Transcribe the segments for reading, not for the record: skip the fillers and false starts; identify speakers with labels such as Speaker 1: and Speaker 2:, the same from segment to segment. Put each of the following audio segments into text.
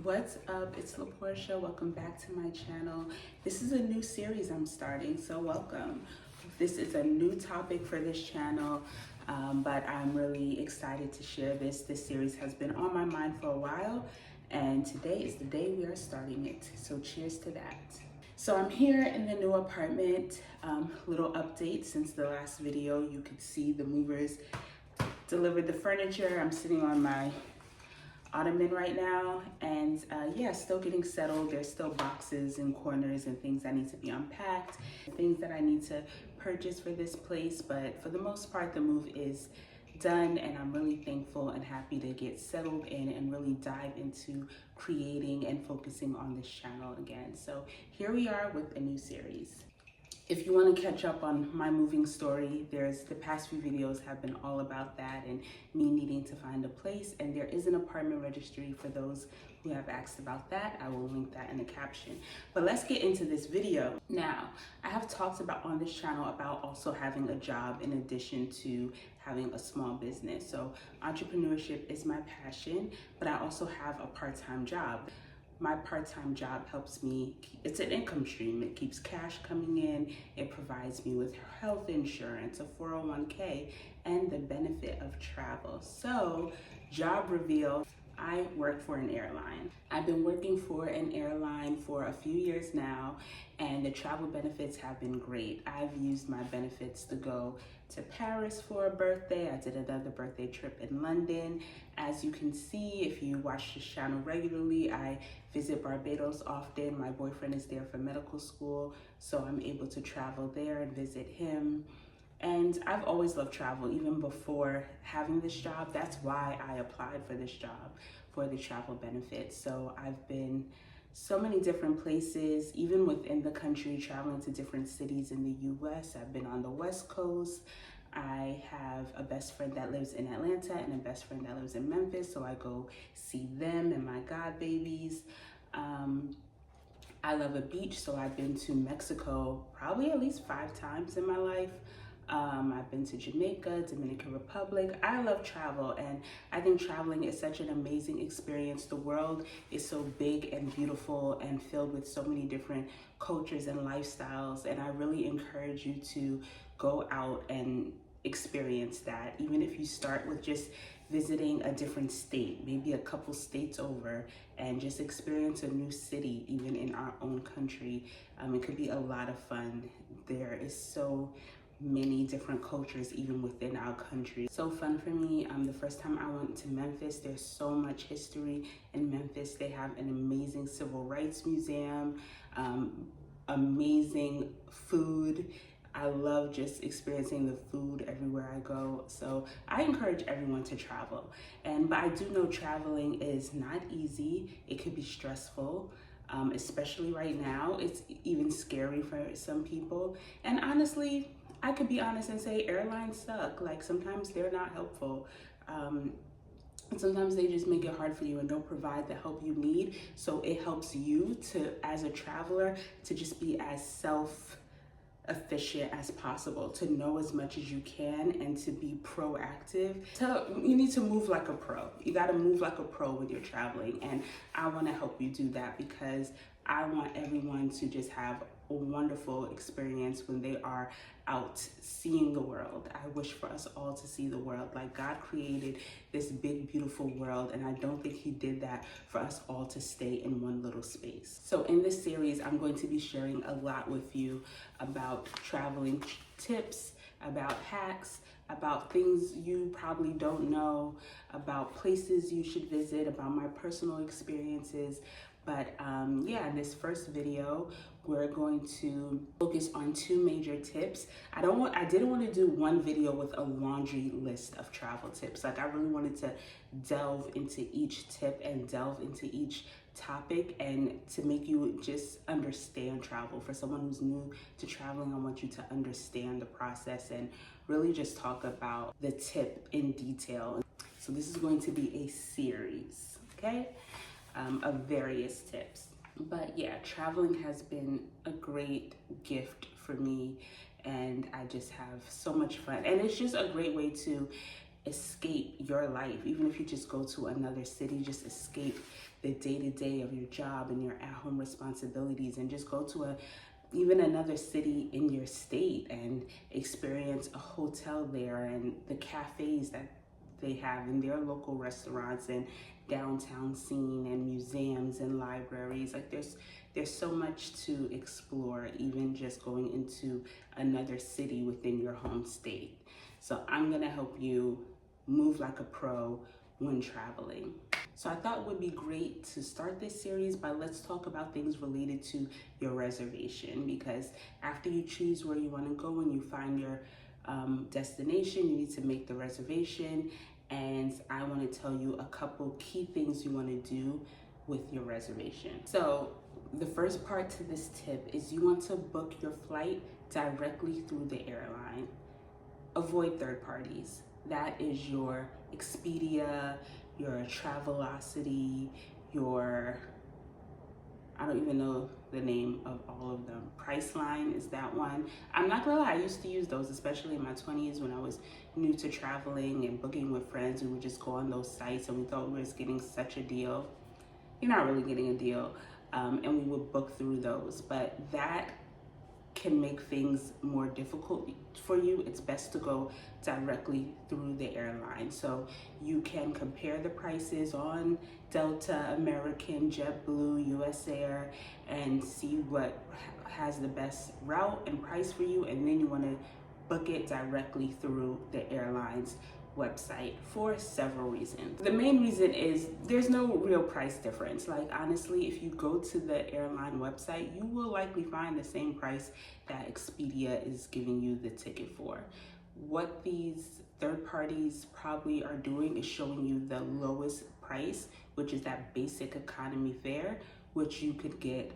Speaker 1: What's up? It's LaPorche. Welcome back to my channel. This is a new series I'm starting, so welcome. This is a new topic for this channel, but I'm really excited to share this. This series has been on my mind for a while, and today is the day we are starting it. So cheers to that. So I'm here in the new apartment. Little update since the last video. You could see the movers delivered the furniture. I'm sitting on my ottoman right now, and yeah, still getting settled. There's still boxes and corners and things that need to be unpacked, things that I need to purchase for this place, but for the most part the move is done, and I'm really thankful and happy to get settled in and really dive into creating and focusing on this channel again. So here we are with a new series. If you want to catch up on my moving story, the past few videos have been all about that and me needing to find a place, and there is an apartment registry for those who have asked about that. I will link that in the caption. But let's get into this video. Now, I have talked about on this channel about also having a job in addition to having a small business. So entrepreneurship is my passion, but I also have a part-time job. My part-time job helps me, it's an income stream. It keeps cash coming in. It provides me with health insurance, a 401k, and the benefit of travel. So, job reveal, I work for an airline. I've been working for an airline for a few years now, and the travel benefits have been great. I've used my benefits to go to Paris for a birthday. I did another birthday trip in London. As you can see, if you watch this channel regularly, I visit Barbados often. My boyfriend is there for medical school, so I'm able to travel there and visit him. And I've always loved travel, even before having this job. That's why I applied for this job, for the travel benefits. So I've been so many different places, even within the country, traveling to different cities in the US. I've been on the West Coast. I have a best friend that lives in Atlanta and a best friend that lives in Memphis, so I go see them and my god babies. I love a beach, so I've been to Mexico probably at least 5 times in my life. I've been to Jamaica, Dominican Republic. I love travel, and I think traveling is such an amazing experience. The world is so big and beautiful and filled with so many different cultures and lifestyles, and I really encourage you to go out and experience that. Even if you start with just visiting a different state, maybe a couple states over, and just experience a new city, even in our own country. It could be a lot of fun. There is so many different cultures even within our country. So fun for me. The first time I went to Memphis, there's so much history in Memphis. They have an amazing civil rights museum, amazing food. I love just experiencing the food everywhere I go. So I encourage everyone to travel. But I do know traveling is not easy. It could be stressful. Especially right now. It's even scary for some people. And honestly, I could be honest and say airlines suck. Like, sometimes they're not helpful. And sometimes they just make it hard for you and don't provide the help you need. So it helps you to, as a traveler, to just be as self-efficient as possible, to know as much as you can and to be proactive. You need to move like a pro. You got to move like a pro when you're traveling, and I want to help you do that because I want everyone to just have a wonderful experience when they are out seeing the world. I wish for us all to see the world. Like, God created this big, beautiful world, and I don't think He did that for us all to stay in one little space. So in this series, I'm going to be sharing a lot with you about traveling tips, about hacks, about things you probably don't know, about places you should visit, about my personal experiences. But yeah, in this first video, we're going to focus on 2 major tips. I didn't want to do one video with a laundry list of travel tips. Like, I really wanted to delve into each tip and delve into each topic, and to make you just understand travel. For someone who's new to traveling, I want you to understand the process and really just talk about the tip in detail. So this is going to be a series, okay? Of various tips. But yeah, traveling has been a great gift for me, and I just have so much fun. And it's just a great way to escape your life. Even if you just go to another city, just escape the day-to-day of your job and your at-home responsibilities, and just go to even another city in your state and experience a hotel there and the cafes that they have in their local restaurants and downtown scene and museums and libraries. Like there's so much to explore, even just going into another city within your home state. So I'm gonna help you move like a pro when traveling. So I thought it would be great to start this series by let's talk about things related to your reservation, because after you choose where you want to go and you find your destination, you need to make the reservation. And I want to tell you a couple key things you want to do with your reservation. So the first part to this tip is you want to book your flight directly through the airline. Avoid third parties. That is your Expedia, your Travelocity, your, I don't even know the name of all of them. Priceline is that one. I'm not gonna lie, I used to use those, especially in my 20s when I was new to traveling and booking with friends. We would just go on those sites and we thought we were just getting such a deal. You're not really getting a deal. And we would book through those, but that can make things more difficult for you. It's best to go directly through the airline. So you can compare the prices on Delta, American, JetBlue, US Air, and see what has the best route and price for you. And then you want to book it directly through the airline's website for several reasons. The main reason is there's no real price difference. Like honestly, if you go to the airline website, you will likely find the same price that Expedia is giving you the ticket for. What these third parties probably are doing is showing you the lowest price, which is that basic economy fare, which you could get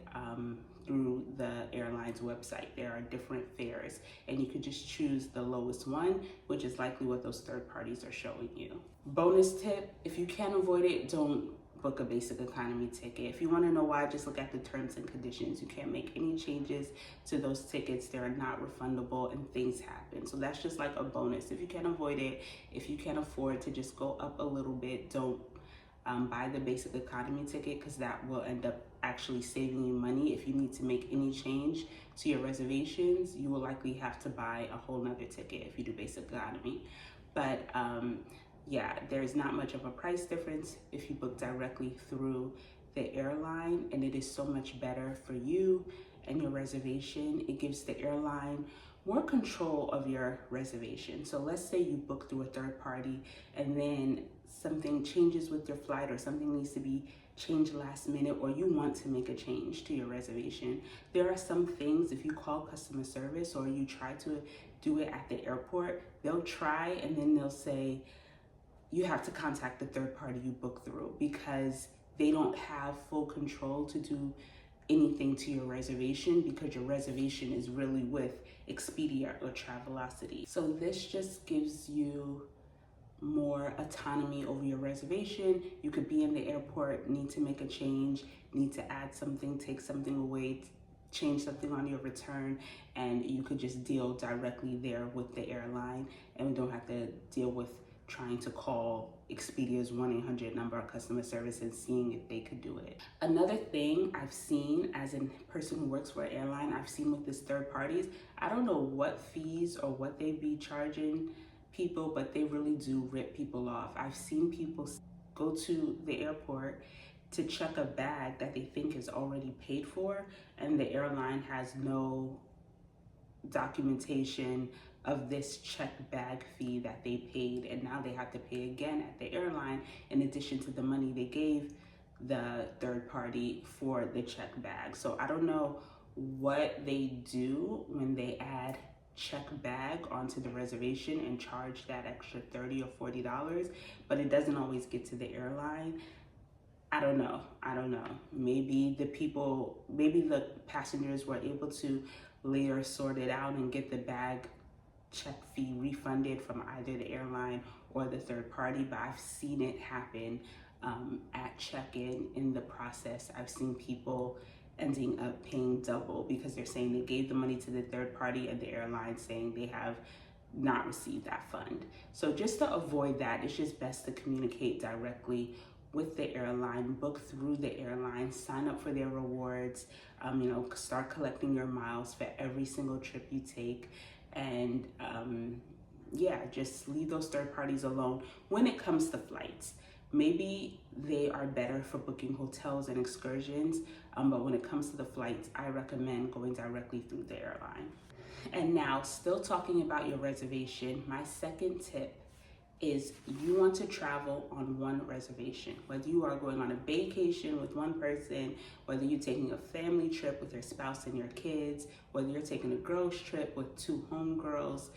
Speaker 1: through the airline's website. There are different fares and you could just choose the lowest one, which is likely what those third parties are showing you. Bonus tip, if you can avoid it, don't book a basic economy ticket. If you want to know why, just look at the terms and conditions. You can't make any changes to those tickets. They're not refundable and things happen. So that's just like a bonus. If you can avoid it, if you can afford to just go up a little bit, don't buy the basic economy ticket, because that will end up actually saving you money. If you need to make any change to your reservations, you will likely have to buy a whole nother ticket if you do basic economy. But yeah, there's not much of a price difference if you book directly through the airline, and it is so much better for you and your reservation. It gives the airline more control of your reservation. So let's say you book through a third party and then something changes with your flight, or something needs to be changed last minute, or you want to make a change to your reservation. There are some things, if you call customer service or you try to do it at the airport, they'll try and then they'll say you have to contact the third party you book through, because they don't have full control to do anything to your reservation, because your reservation is really with Expedia or Travelocity. So this just gives you more autonomy over your reservation. You could be in the airport, need to make a change, need to add something, take something away, change something on your return, and you could just deal directly there with the airline, and we don't have to deal with trying to call Expedia's 1-800 number of customer service and seeing if they could do it. Another thing I've seen as a person who works for an airline, I've seen with this third parties, I don't know what fees or what they be charging people, but they really do rip people off. I've seen people go to the airport to check a bag that they think is already paid for, and the airline has no documentation of this check bag fee that they paid, and now they have to pay again at the airline in addition to the money they gave the third party for the check bag. So I don't know what they do when they add check bag onto the reservation and charge that extra $30 or $40, but it doesn't always get to the airline. I don't know. Maybe the passengers were able to later sort it out and get the bag check fee refunded from either the airline or the third party, but I've seen it happen at check-in. In the process, I've seen people ending up paying double because they're saying they gave the money to the third party and the airline saying they have not received that fund. So just to avoid that, it's just best to communicate directly with the airline, book through the airline, sign up for their rewards, start collecting your miles for every single trip you take. And yeah, just leave those third parties alone when it comes to flights. Maybe they are better for booking hotels and excursions, but when it comes to the flights, I recommend going directly through the airline. And now, still talking about your reservation, my second tip is you want to travel on one reservation. Whether you are going on a vacation with one person, whether you're taking a family trip with your spouse and your kids, whether you're taking a girls trip with two homegirls,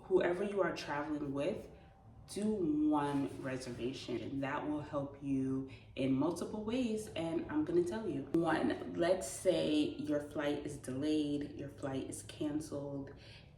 Speaker 1: whoever you are traveling with, do one reservation, and that will help you in multiple ways, and I'm gonna tell you. One, let's say your flight is delayed, your flight is canceled,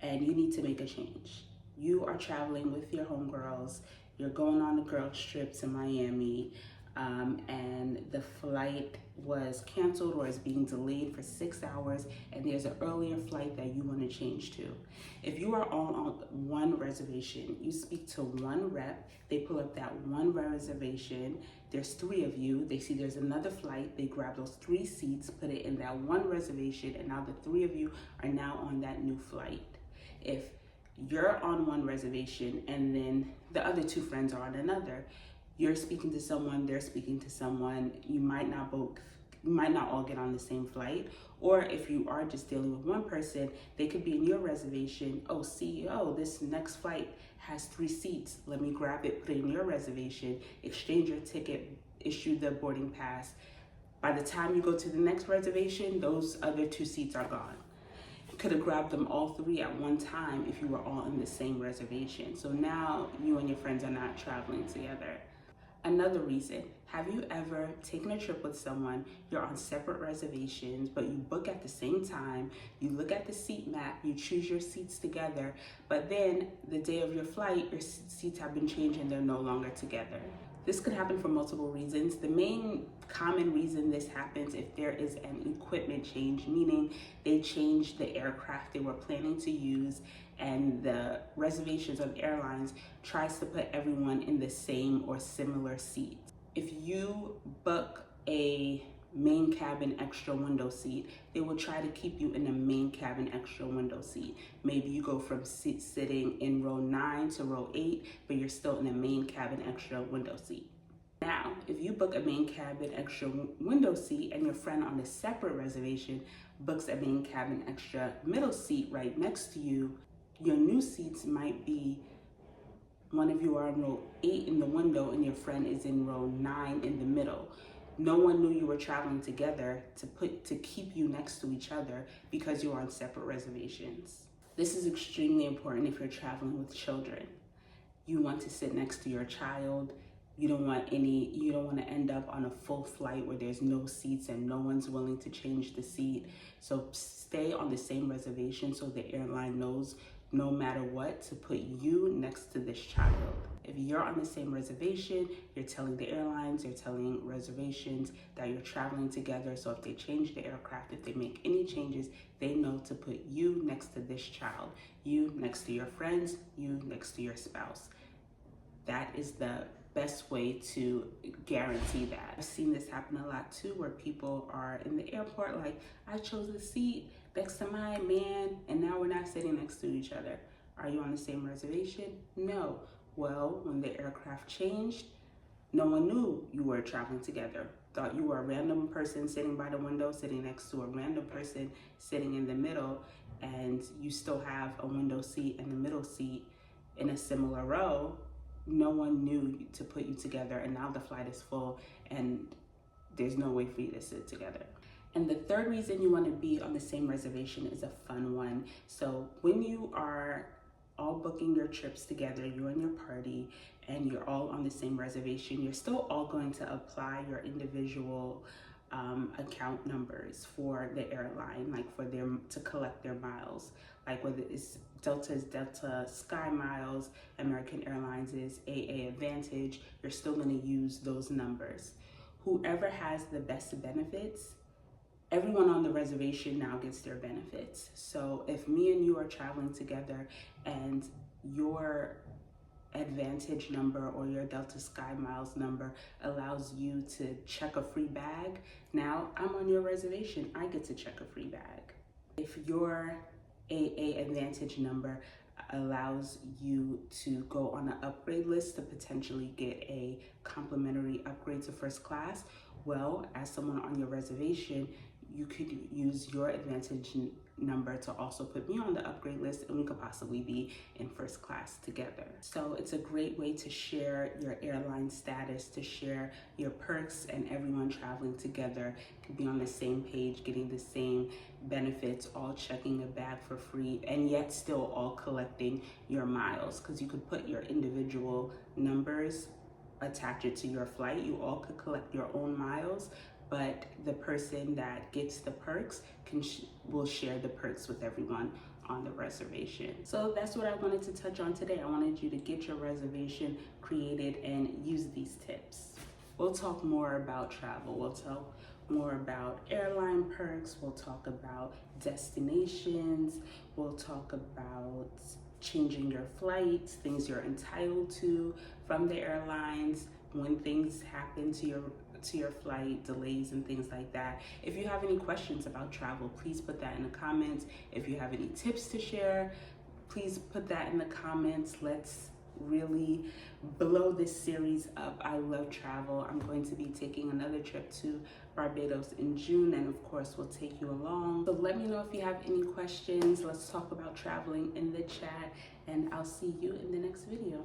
Speaker 1: and you need to make a change. You are traveling with your homegirls, you're going on a girls trip to Miami, and the flight was canceled or is being delayed for 6 hours, and there's an earlier flight that you want to change to. If you are all on one reservation, you speak to one rep, they pull up that one reservation, there's 3 of you, they see there's another flight, they grab those 3 seats, put it in that one reservation, and now the 3 of you are now on that new flight. If you're on one reservation and then the other 2 friends are on another, you're speaking to someone, they're speaking to someone, you might not all get on the same flight. Or if you are just dealing with one person, they could be in your reservation. Oh, CEO, this next flight has 3 seats. Let me grab it, put it in your reservation, exchange your ticket, issue the boarding pass. By the time you go to the next reservation, those other 2 seats are gone. You could have grabbed them all 3 at one time if you were all in the same reservation. So now you and your friends are not traveling together. Another reason, have you ever taken a trip with someone, you're on separate reservations, but you book at the same time, you look at the seat map, you choose your seats together, but then the day of your flight, your seats have been changed and they're no longer together? This could happen for multiple reasons. The main common reason this happens if there is an equipment change, meaning they changed the aircraft they were planning to use, and the reservations of airlines tries to put everyone in the same or similar seats. If you book a main cabin extra window seat, they will try to keep you in a main cabin extra window seat. Maybe you go from sitting in row 9 to row 8, but you're still in a main cabin extra window seat. Now, if you book a main cabin extra window seat and your friend on a separate reservation books a main cabin extra middle seat right next to you, your new seats might be one of you are in row 8 in the window and your friend is in row 9 in the middle. No one knew you were traveling together to keep you next to each other because you are on separate reservations. This is extremely important if you're traveling with children. You want to sit next to your child. You don't want to end up on a full flight where there's no seats and no one's willing to change the seat. So stay on the same reservation so the airline knows no matter what to put you next to this child. If you're on the same reservation, you're telling the airlines, you're telling reservations that you're traveling together. So if they change the aircraft, if they make any changes, they know to put you next to this child, you next to your friends, you next to your spouse. That is the best way to guarantee that. I've seen this happen a lot too, where people are in the airport like, I chose a seat next to my man and now we're not sitting next to each other. Are you on the same reservation? No. Well, when the aircraft changed, no one knew you were traveling together. Thought you were a random person sitting by the window, sitting next to a random person sitting in the middle, and you still have a window seat and a middle seat in a similar row. No one knew to put you together, and now the flight is full and there's no way for you to sit together. And the third reason you want to be on the same reservation is a fun one. So when you are all booking your trips together, you and your party, and you're all on the same reservation, you're still all going to apply your individual account numbers for the airline, like for them to collect their miles. Like whether it's Delta is Delta Sky Miles, American Airlines is AA Advantage, you're still going to use those numbers. Whoever has the best benefits, everyone on the reservation now gets their benefits. So if me and you are traveling together and your Advantage number or your Delta Sky Miles number allows you to check a free bag, now I'm on your reservation, I get to check a free bag. If your AA Advantage number allows you to go on an upgrade list to potentially get a complimentary upgrade to first class, well, as someone on your reservation, you could use your Advantage number to also put me on the upgrade list, and we could possibly be in first class together. So it's a great way to share your airline status, to share your perks, and everyone traveling together can be on the same page, getting the same benefits, all checking a bag for free, and yet still all collecting your miles, because you could put your individual numbers, attach it to your flight, you all could collect your own miles, but the person that gets the perks will share the perks with everyone on the reservation. So that's what I wanted to touch on today. I wanted you to get your reservation created and use these tips. We'll talk more about travel. We'll talk more about airline perks. We'll talk about destinations. We'll talk about changing your flights, things you're entitled to from the airlines, when things happen to your flight, delays and things like that. If you have any questions about travel, please put that in the comments. If you have any tips to share, please put that in the comments. Let's really blow this series up. I love travel. I'm going to be taking another trip to Barbados in June, and of course we'll take you along. So let me know if you have any questions. Let's talk about traveling in the chat, and I'll see you in the next video.